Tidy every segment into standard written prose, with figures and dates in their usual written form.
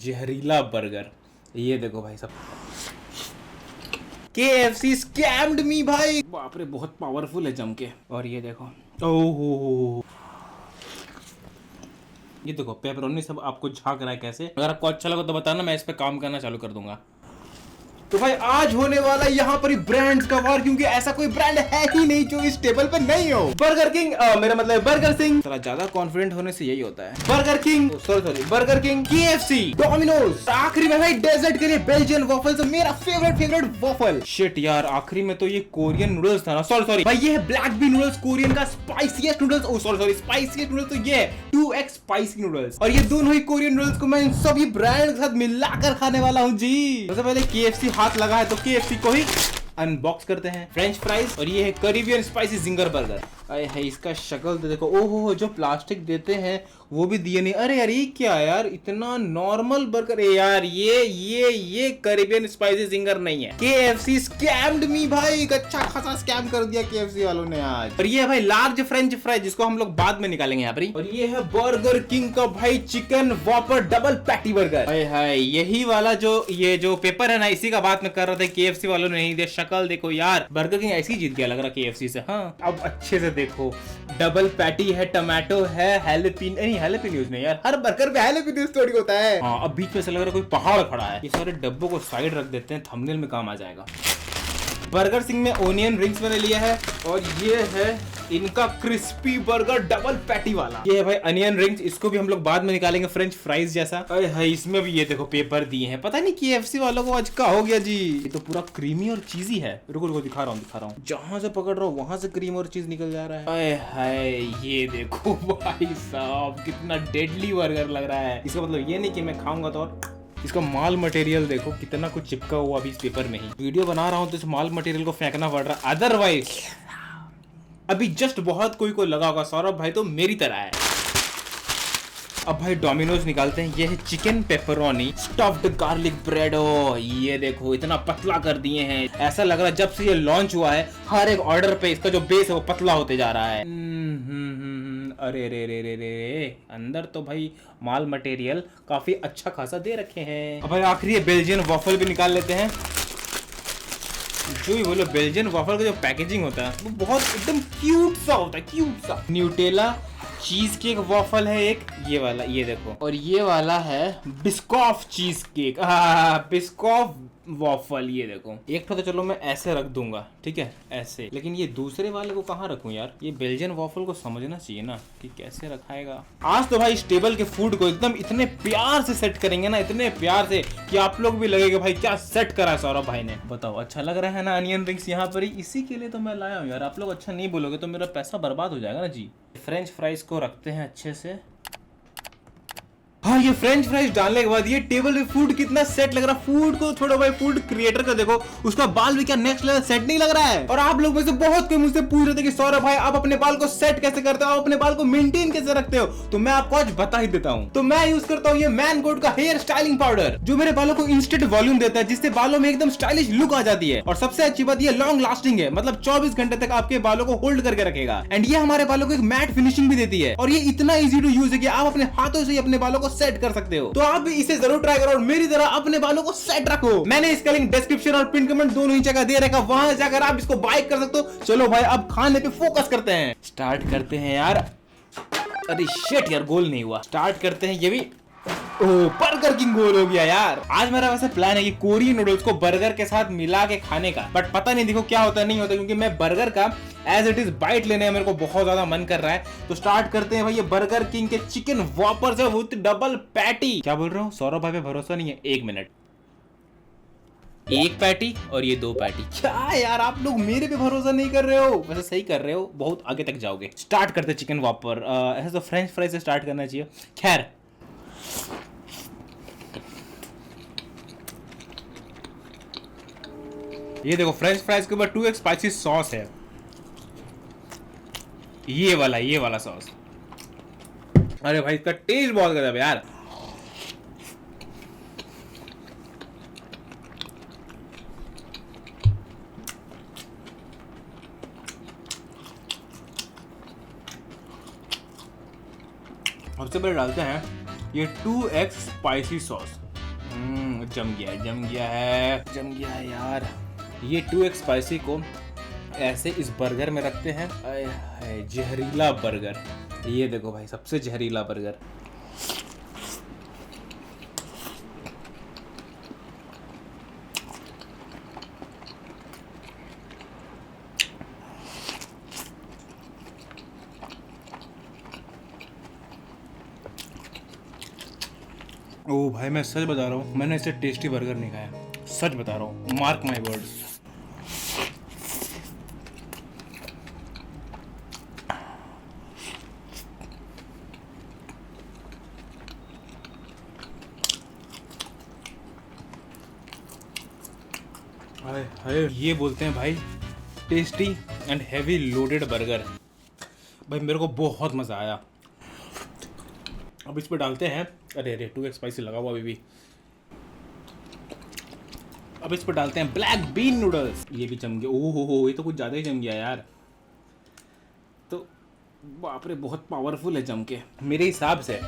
जहरीला बर्गर। ये देखो भाई सब, KFC स्कैम्ड मी भाई, बाप रे बहुत पावरफुल है जम के। और ये देखो, ओहो ये देखो पेपरोनी सब आपको झांक रहा है कैसे। अगर आपको अच्छा लगा तो बताना, मैं इस पे काम करना चालू कर दूंगा। तो भाई आज होने वाला यहाँ पर ब्रांड्स का वार, क्योंकि ऐसा कोई ब्रांड है ही नहीं जो इस टेबल पे नहीं हो। बर्गर किंग, मेरा मतलब बर्गर सिंह, थोड़ा ज्यादा कॉन्फिडेंट होने से यही होता है। Burger king, sorry burger king, KFC, Domino's, आखिरी में भाई डेजर्ट के लिए बेल्जियन वॉफल्स, मेरा फेवरेट वॉफल। शिट यार, आखिरी में तो ये कोरियन नूडल्स था ना, सॉरी भाई ये है ब्लैक बी नूडल्स, कोरियन का स्पाइसीएस्ट नूडल्स। ओ सॉरी स्पाइसीएस्ट नूडल्स तो ये 2x स्पाइसी नूडल्स, और ये दोनों ही कोरियन नूडल्स को मैं इन सभी ब्रांड के साथ मिलाकर खाने वाला हूँ जी। सबसे पहले KFC हाथ लगा है तो KFC को ही अनबॉक्स करते हैं। फ्रेंच फ्राइज, और ये है करीबियन स्पाइसी जिंगर बर्गर। अरे है इसका शक्ल तो देखो, ओहो जो प्लास्टिक देते हैं वो भी दिए नहीं। अरे यार ये क्या है यार, इतना नॉर्मल बर्गर है यार। ये करीबियन स्पाइसी जिंगर नहीं है। KFC स्कैम्ड मी भाई, एक अच्छा खासा स्कैम कर दिया KFC वालों ने आज। और ये है भाई लार्ज फ्रेंच फ्राइज, जिसको हम लोग बाद में निकालेंगे यहाँ पर। और ये है बर्गर किंग का भाई चिकन वॉपर डबल पैटी बर्गर। हाय यही वाला ये जो पेपर है ना, इसी का बात में कर रहे थे, KFC वालों ने नहीं दिया। शक्ल देखो यार, बर्गर किंग ऐसी जीत गया लग रहा KFC से। हाँ अब अच्छे से देखो, डबल पैटी है, टमाटो है, हैलोपिनोज नहीं यार, हर बर्गर पे हैलोपिनोज थोड़ी होता है। हाँ अब बीच में से लग रहा है कोई पहाड़ खड़ा है। ये सारे डब्बों को साइड रख देते हैं, थंबनेल में काम आ जाएगा। बर्गर सिंह में ओनियन रिंग्स मैंने लिया है, और ये है इनका क्रिस्पी बर्गर डबल पैटी वाला। ये है भाई अनियन रिंग्स, इसको भी हम लोग बाद में निकालेंगे फ्रेंच फ्राइज जैसा। अरे है इसमें भी ये देखो पेपर दिए हैं, पता नहीं KFC वालों को आज का हो गया जी। ये तो पूरा क्रीमी और चीजी है। रुको दिखा रहा हूँ, जहां से पकड़ रहा हूँ वहां से क्रीम और चीज निकल जा रहा है। अरे हाय ये देखो भाई साहब, कितना डेडली बर्गर लग रहा है। इसका मतलब ये नहीं कि मैं खाऊंगा तो, और इसका माल मटेरियल देखो कितना कुछ चिपका हुआ अभी इस पेपर में ही। वीडियो बना रहा हूँ तो इस माल मटेरियल को फेंकना पड़ रहा है, अदरवाइज अभी जस्ट बहुत कोई को लगा होगा सौरभ भाई तो मेरी तरह है। अब भाई डोमिनोज निकालते हैं। ये है chicken pepperoni stuffed garlic bread. ओ ये देखो इतना पतला कर दिए हैं, ऐसा लग रहा है जब से ये लॉन्च हुआ है हर एक ऑर्डर पे इसका जो बेस है वो पतला होते जा रहा है। अरे रे अंदर तो भाई माल मटेरियल काफी अच्छा खासा दे रखे हैं। अब भाई आखिरी बेल्जियन वॉफल भी निकाल लेते हैं। जो ही बोलो, बेल्जियन वॉफल का जो पैकेजिंग होता है वो बहुत एकदम क्यूट सा होता है, क्यूट सा। न्यूटेला चीज केक वॉफल है एक, ये वाला ये देखो, और ये वाला है Biscoff cheese cake, Biscoff waffle. ये देखो एक तो चलो मैं ऐसे रख दूंगा, ठीक है ऐसे, लेकिन ये दूसरे वाले को कहाँ रखूं यार। ये बेल्जियन वॉफल को समझना चाहिए ना कि कैसे रखाएगा। आज तो भाई इस टेबल के फूड को एकदम इतने प्यार से सेट करेंगे ना, इतने प्यार से कि आप लोग भी लगेगा भाई क्या सेट करा है सौरभ भाई ने। बताओ अच्छा लग रहा है ना अनियन रिंग्स यहाँ पर ही, इसी के लिए तो मैं लाया हूँ यार। आप लोग अच्छा नहीं बोलोगे तो मेरा पैसा बर्बाद हो जाएगा ना जी। फ्रेंच फ्राइज को रखते हैं अच्छे से। हाँ ये फ्रेंच फ्राइज डालने के बाद ये टेबल पे फूड कितना सेट लग रहा है। फूड को छोड़ो भाई, फूड क्रिएटर को देखो, उसका बाल भी क्या नेक्स्ट लेवल सेट नहीं लग रहा है। और आप लोग में से बहुत कोई मुझसे पूछ रहे थे कि सौरभ भाई आप अपने बाल को सेट कैसे करते हो, आप अपने बाल को मेंटेन कैसे रखते हो, तो मैं आपको आज बता ही देता हूँ। तो मैं यूज करता हूँ ये मैन कोड का हेयर स्टाइलिंग पाउडर, जो मेरे बालों को इंस्टेंट वॉल्यूम देता है, जिससे बालों में एकदम स्टाइलिश लुक आ जाती है। और सबसे अच्छी बात ये लॉन्ग लास्टिंग है, मतलब 24 घंटे तक आपके बालों को होल्ड करके रखेगा। एंड ये हमारे बालों को एक मैट फिनिशिंग भी देती है, और ये इतना इजी टू यूज है कि आप अपने हाथों से ही अपने बालों को सेट कर सकते हो। तो आप भी इसे जरूर ट्राई करो और मेरी तरह अपने बालों को सेट रखो। मैंने इसका लिंक डिस्क्रिप्शन और पिन कमेंट दोनों ही जगह दे रखा, वहां जाकर आप इसको बाय कर सकते हो। चलो भाई अब खाने पे फोकस करते हैं, स्टार्ट करते हैं यार। अरे शिट यार गोल नहीं हुआ, स्टार्ट करते हैं। ये भी बर्गर किंग गोल हो गया यार। आज मेरा वैसे प्लान है कि कोरियन नूडल्स को बर्गर के साथ मिला के खाने का, बट पता नहीं देखो क्या होता नहीं होता, क्योंकि मैं बर्गर का एज इट इज बाइट लेने मेरे को बहुत ज्यादा मन कर रहा है। तो स्टार्ट करते हैं भाई। ये बर्गर किंग के चिकन वॉपर्स है विद डबल पैटी। क्या बोल रहा हूँ सौरभ भाई पे भरोसा नहीं है, एक मिनट। एक पैटी और ये 2 पैटी। क्या यार आप लोग मेरे पे भरोसा नहीं कर रहे हो। वैसे सही कर रहे हो, बहुत आगे तक जाओगे। स्टार्ट करते चिकन वॉपर। ऐसे तो फ्रेंच फ्राइज से स्टार्ट करना चाहिए। खैर ये देखो फ्रेंच फ्राइज के ऊपर 2x स्पाइसी सॉस है, ये वाला सॉस। अरे भाई इसका टेस्ट बहुत गजब है यार। सबसे पहले डालते हैं ये 2x स्पाइसी सॉस। जम गया है यार। ये 2x स्पाइसी को ऐसे इस बर्गर में रखते हैं। आय हाय, जहरीला बर्गर। ये देखो भाई, सबसे जहरीला बर्गर। ओ भाई, मैं सच बता रहा हूँ, मैंने इससे टेस्टी बर्गर नहीं खाया। सच बता रहा हूँ, मार्क माई वर्ड्स। हाय हाय, ये बोलते हैं भाई tasty and heavy loaded burger. भाई मेरे को बहुत मज़ा आया। अब इस पर डालते हैं, अरे अरे 2x स्पाइसी लगा हुआ अभी भी। अब इस पर डालते हैं ब्लैक बीन नूडल्स। ये भी जम गया। ओह हो, ये तो कुछ ज़्यादा ही जम गया यार। तो बाप रे, बहुत पावरफुल है जम के मेरे हिसाब से।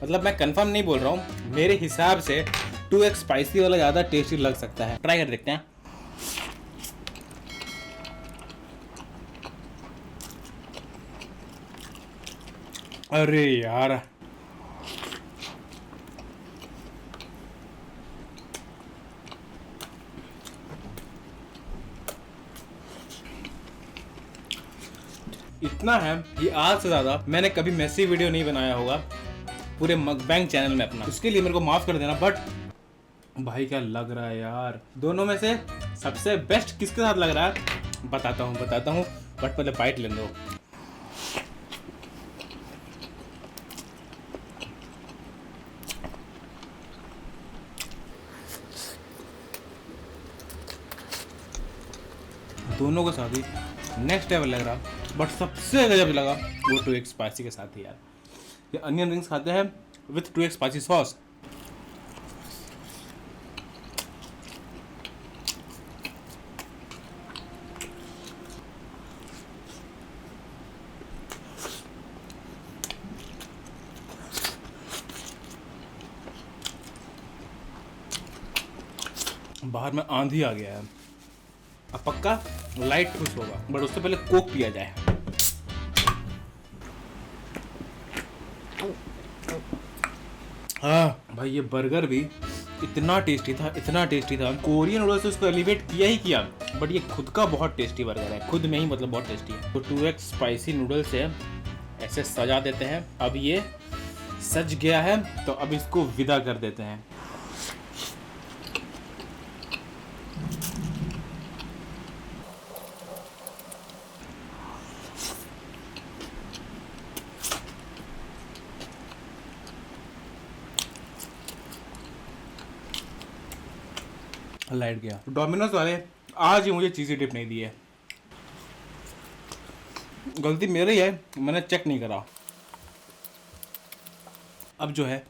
मतलब मैं कंफर्म नहीं बोल रहा हूँ, मेरे हिसाब से 2x स्पाइसी वाला ज़्यादा टेस्टी लग सकता है। ट्राई कर देखते हैं। अरे यार, इतना है कि आज से ज्यादा मैंने कभी मैसी वीडियो नहीं बनाया होगा पूरे मकबैंग चैनल में अपना। उसके लिए मेरे को माफ कर देना। बट भाई क्या लग रहा है यार, दोनों में से सबसे बेस्ट किसके साथ लग रहा है बताता हूँ। बट पहले बाइट ले लो। दोनों के साथ ही नेक्स्ट लेवल लग रहा, बट सबसे गजब लगा वो 2x स्पाइसी के साथ ही यार। ये अनियन रिंग्स खाते हैं विथ 2x स्पाइसी सॉस। बाहर में आंधी आ गया है, अब पक्का लाइट खुश होगा, बट उससे पहले कोक पिया जाए। हाँ भाई, ये बर्गर भी इतना टेस्टी था। कोरियन नूडल्स से उसको एलिवेट किया ही किया, बट ये खुद का बहुत टेस्टी बर्गर है, खुद में ही मतलब बहुत टेस्टी है। तो 2x स्पाइसी नूडल्स से ऐसे सजा देते हैं। अब ये सज गया है, तो अब इसको विदा कर देते हैं। लाइट गया। डोमिनोज वाले आज ही मुझे चीज़ी डिप नहीं दी है। गलती मेरी है, मैंने चेक नहीं करा। अब जो है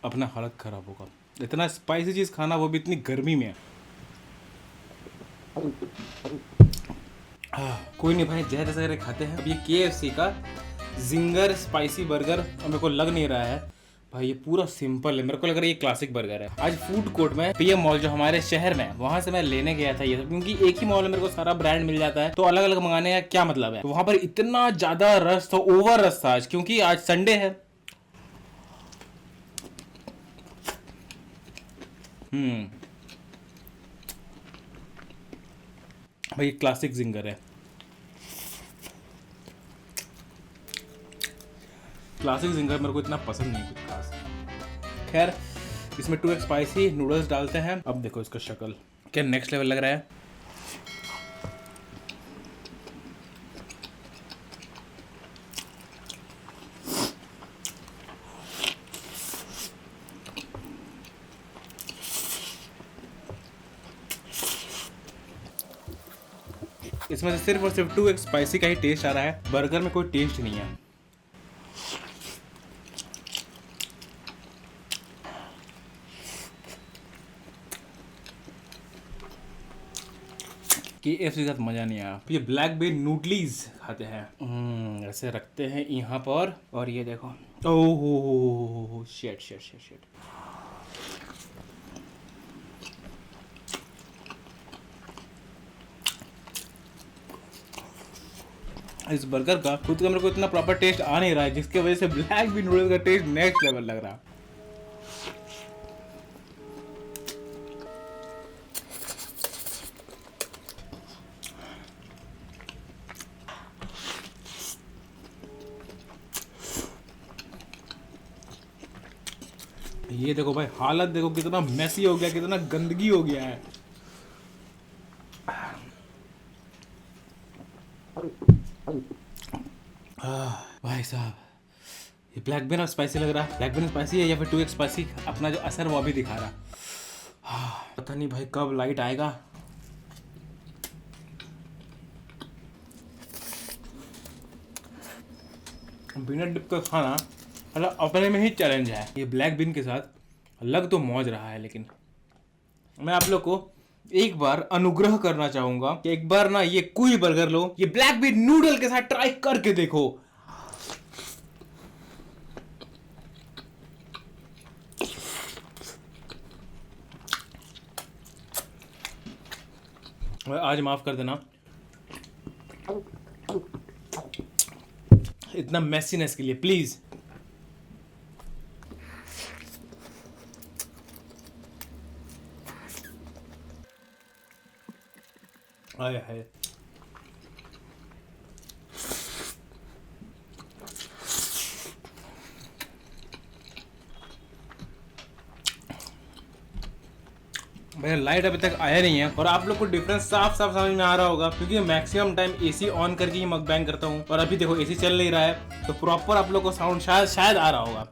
अपना हालत खराब होगा। इतना स्पाइसी चीज़ खाना, वो भी इतनी गर्मी में। कोई नहीं भाई, जहर जहर खाते हैं। अब ये KFC का जिंगर स्पाइसी बर्गर मेरे को लग नहीं रहा है भाई, ये पूरा सिंपल है। मेरे को लग रहा है ये क्लासिक बर्गर है। आज फूड कोर्ट में PM मॉल जो हमारे शहर में, वहां से मैं लेने गया था ये सब, क्योंकि एक ही मॉल में मेरे को सारा ब्रांड मिल जाता है, तो अलग अलग मंगाने का क्या मतलब है। तो वहां पर इतना ज्यादा रश था, ओवर रश था आज, क्योंकि आज संडे है। भाई क्लासिक जिंगर है। क्लासिक जिंगर मेरे को इतना पसंद नहीं कुछ खास। खैर, इसमें 2x स्पाइसी नूडल्स डालते हैं। अब देखो इसका शक्ल क्या नेक्स्ट लेवल लग रहा है। इसमें से सिर्फ और सिर्फ 2x स्पाइसी का ही टेस्ट आ रहा है, बर्गर में कोई टेस्ट नहीं है। KFC के साथ मजा नहीं आया। ये ब्लैक बेन नूडलीज खाते हैं। ऐसे रखते हैं यहाँ पर, और ये देखो, oh shit shit shit shit. इस बर्गर का खुद का मेरे को इतना प्रॉपर टेस्ट आ नहीं रहा है, जिसकी वजह से ब्लैक बीन नूडल्स का टेस्ट नेक्स्ट लेवल लग रहा है। ये देखो भाई, हालत देखो कितना मैसी हो गया, कितना गंदगी हो गया है। भाई साहब, ये ब्लैक बीन अब स्पाइसी लग रहा है। ब्लैक बीन स्पाइसी है या फिर 2x स्पाइसी, अपना जो असर वो अभी दिखा रहा। पता नहीं भाई कब लाइट आएगा। बिना डिप का खाना मतलब अपने में ही चैलेंज है। ये ब्लैक बीन के साथ लग तो मौज रहा है, लेकिन मैं आप लोग को एक बार अनुग्रह करना चाहूंगा कि एक बार ना ये कोई बर्गर लो, ये ब्लैक बीन नूडल के साथ ट्राई करके देखो। आज माफ कर देना इतना मैसीनेस के लिए, प्लीज। हाय हाय, भैया लाइट अभी तक आया नहीं है और आप लोग को डिफरेंस साफ साफ समझ में आ रहा होगा, क्योंकि मैक्सिमम टाइम एसी ऑन करके ही मकबैंग करता हूँ और अभी देखो एसी चल नहीं रहा है, तो प्रॉपर आप लोग को साउंड शायद आ रहा होगा।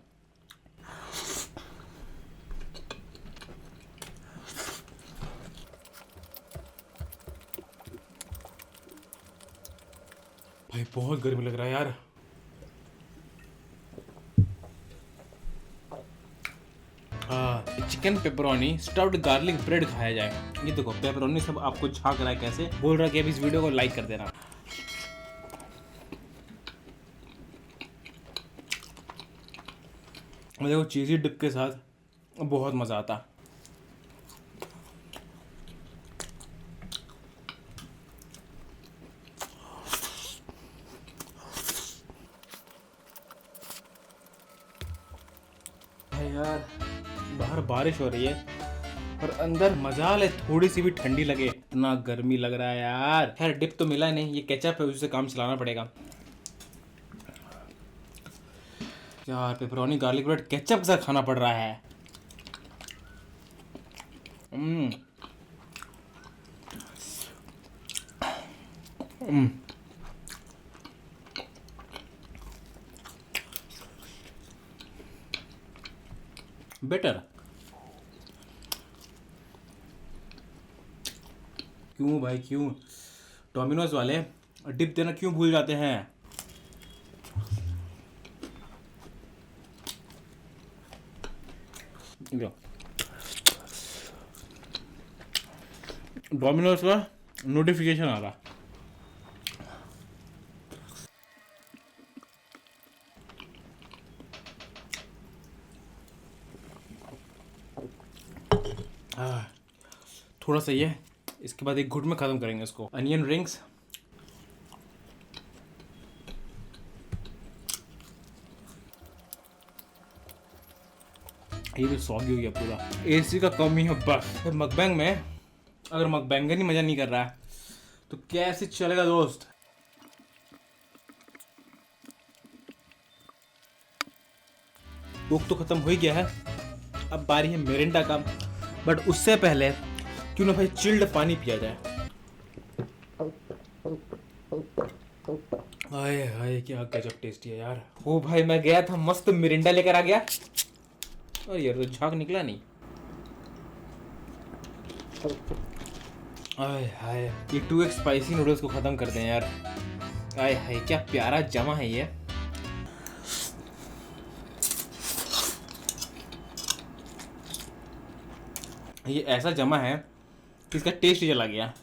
भाई बहुत गर्मी लग रहा है यार। Chicken pepperoni stuffed garlic bread खाया जाए। ये देखो पेपरोनी सब आपको झांक रहा है, कैसे बोल रहा है कि अब इस वीडियो को लाइक कर देना। देखो चीज़ी डिप के साथ बहुत मज़ा आता। यार बाहर बारिश हो रही है और अंदर मजाल है, थोड़ी सी भी ठंडी लगे, इतना गर्मी लग रहा है यार। खैर डिप तो मिला नहीं, ये केचप है, उससे काम चलाना पड़ेगा यार। पेपरोनी गार्लिक ब्रेड केचप के साथ खाना पड़ रहा है। बेटर। क्यों भाई क्यों डोमिनोज वाले डिप देना क्यों भूल जाते हैं? डोमिनोज का नोटिफिकेशन आ रहा। थोड़ा सा ये, इसके बाद एक घुट में खत्म करेंगे इसको। अनियन रिंग्स, ये भी सॉगी हो गया पूरा। एसी का कमी है बस। मकबैंग में अगर मकबैंगर ही मजा नहीं कर रहा है तो कैसे चलेगा दोस्त। भूख तो खत्म हो ही गया है, अब बारी है मिरिंडा का। बट उससे पहले क्यों ना भाई चिल्ड पानी पिया जाए। हाय हाय क्या गजब टेस्टी है यार। ओ भाई मैं गया था मस्त मिरिंडा लेकर आ गया और यार तो झाग निकला नहीं। हाय हाय, ये 2x स्पाइसी नूडल्स को खत्म करते हैं यार। हाय हाय क्या प्यारा जमा है ये। ये ऐसा जमा है कि इसका टेस्ट ही चला गया।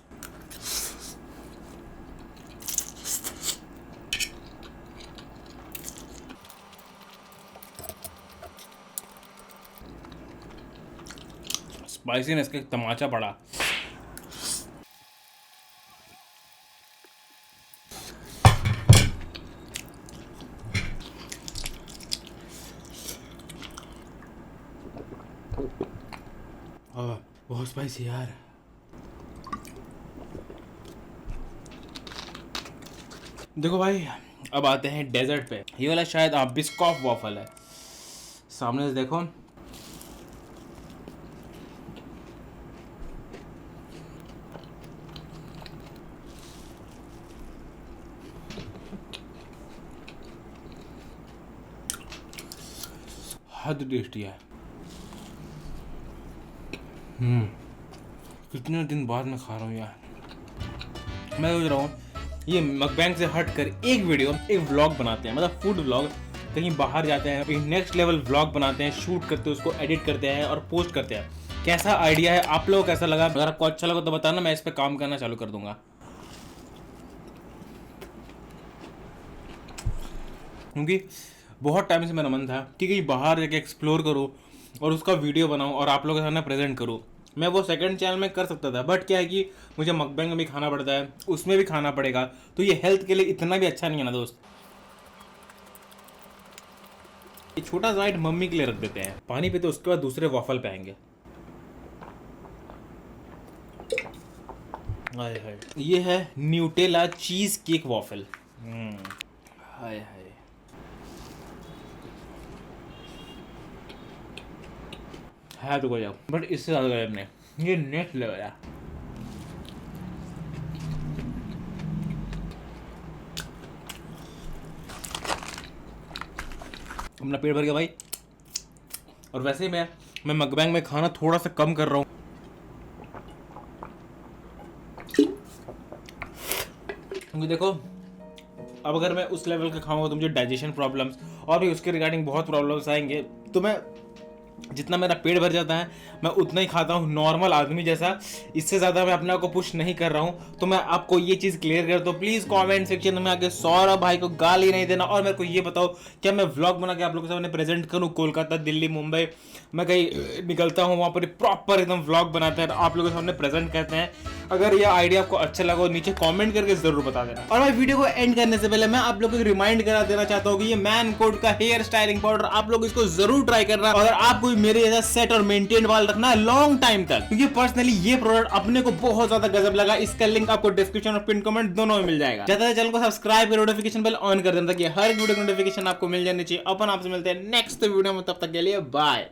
स्पाइसी ने इसका तमाचा पड़ा। बहुत स्पाइसी यार। देखो भाई, अब आते हैं डेजर्ट पे। ये वाला शायद बिस्कॉफ वॉफल है। सामने से देखो, हद टेस्टी है। कितने दिन बाद मैं खा रहा हूँ यार। मैं सोच रहा हूँ ये मकबैंग से हट कर एक वीडियो, एक व्लॉग बनाते हैं, मतलब फूड व्लॉग। कहीं बाहर जाते हैं, एक नेक्स्ट लेवल व्लॉग बनाते हैं, शूट करते हैं, उसको एडिट करते हैं और पोस्ट करते हैं। कैसा आइडिया है? आप लोगों को कैसा लगा? अगर आपको अच्छा लगा तो बताना, मैं इस पे काम करना चालू कर दूंगा। क्योंकि बहुत टाइम से मेरा मन था कि कहीं बाहर जाके एक्सप्लोर करूँ और उसका वीडियो बनाऊँ और आप लोगों के सामने प्रेजेंट करूँ। मैं वो सेकंड चैनल में कर सकता था, बट क्या है कि मुझे मकबैंग में भी खाना पड़ता है, उसमें भी खाना पड़ेगा, तो ये हेल्थ के लिए इतना भी अच्छा नहीं है ना दोस्त। ये छोटा साइड मम्मी के लिए रख देते हैं पानी पे, तो उसके बाद दूसरे वॉफल पे आएंगे। हाय हाय, ये है न्यूटेला चीज केक वॉफल। हाय हाय, है तो कोई, बट इससे ज्यादा गजब नहीं, ये नेक्स्ट लेवल है। अपना पेट भर गया भाई। और वैसे ही मैं मकबैंग में खाना थोड़ा सा कम कर रहा हूँ, क्योंकि देखो अब अगर मैं उस लेवल का खाऊंगा तो मुझे डाइजेशन प्रॉब्लम्स और भी उसके रिगार्डिंग बहुत प्रॉब्लम्स आएंगे। तो मैं जितना मेरा पेट भर जाता है मैं उतना ही खाता हूँ, नॉर्मल आदमी जैसा। इससे ज़्यादा मैं अपने आप को पुश नहीं कर रहा हूँ। तो मैं आपको ये चीज़ क्लियर कर दो, प्लीज़ कमेंट सेक्शन में आके सौरभ भाई को गाली नहीं देना। और मेरे को ये बताओ, क्या मैं व्लॉग बना के आप लोगों के सामने प्रेजेंट करूँ? कोलकाता, दिल्ली, मुंबई मैं कहीं निकलता हूँ, वहाँ पर प्रॉपर एकदम व्लॉग बनाते हैं, आप लोगों के सामने प्रेजेंट करते हैं। अगर ये आइडिया आपको अच्छा लगा नीचे कमेंट करके जरूर बता देना। और मैं वीडियो को एंड करने से पहले मैं आप लोगों को रिमाइंड करा देना चाहता हूँ कि ये मैन कोड का हेयर स्टाइलिंग पाउडर, आप लोग इसको जरूर ट्राई करना अगर आपको मेरे जैसा सेट और मेंटेन बाल रखना है लॉन्ग टाइम तक। क्योंकि पर्सनली ये प्रोडक्ट अपने को बहुत ज्यादा गजब लगा। इसका लिंक आपको डिस्क्रिप्शन और पिन कमेंट दोनों में मिल जाएगा। ज्यादा से चैनल को सब्सक्राइब कर नोटिफिकेशन बेल ऑन कर देना ताकि हर वीडियो की नोटिफिकेशन आपको मिल जानी चाहिए। अपन आपसे मिलते हैं नेक्स्ट वीडियो में, तब तक के लिए बाय।